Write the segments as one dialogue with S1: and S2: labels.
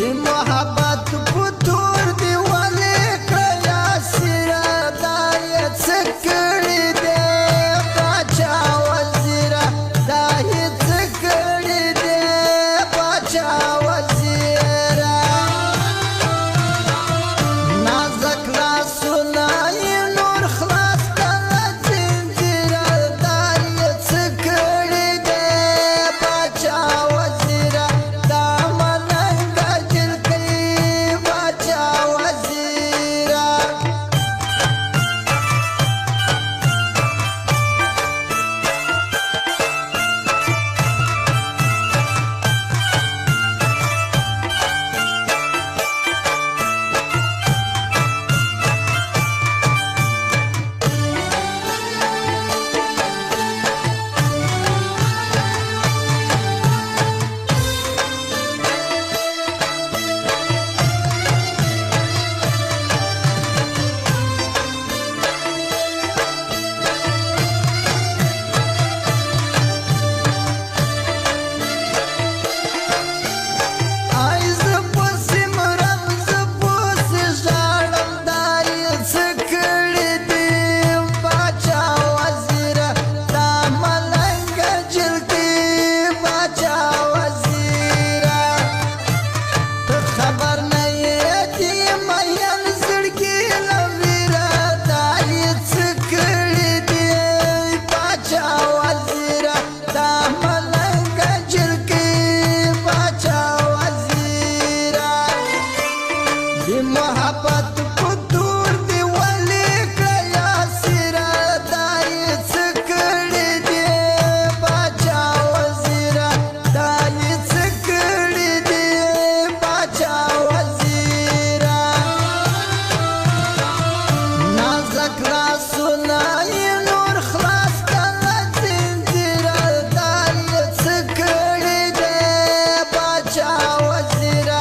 S1: محبت پتور دی ولی کیا سیرا دایت سکڑی دے باچا وزیرا دایت سکڑی دے باچا وزیرا نازک لا سنائی نور خلاص کلا زنجیرا دایت سکڑی دے باچا وزیرا محبت پتور دی ولی کیا سیرا دایت سکڑی دی باچا وزیرا دایت سکڑی دی باچا وزیرا نازک لا سنائی نور خلاص کلا زنجیرا دایت سکڑی دی باچا وزیرا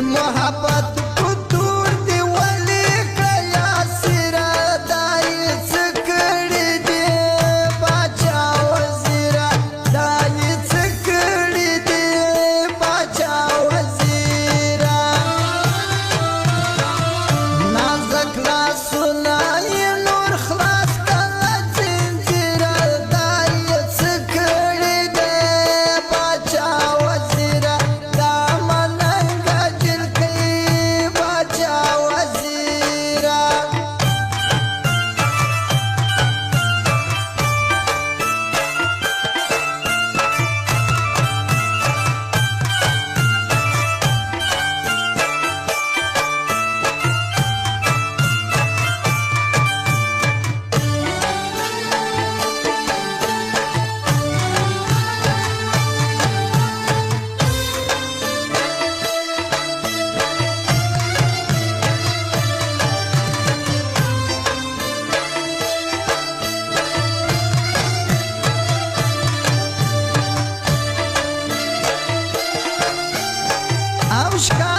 S1: محبت پتور دی ولی کیا سیرا دایت سکڑی دی باچا وزیرا دایت سکڑی دی باچا وزیرا نازک لا سنائی نور خلاص کلا زنجیرا دایت سکڑی دی باچا وزیرا Aos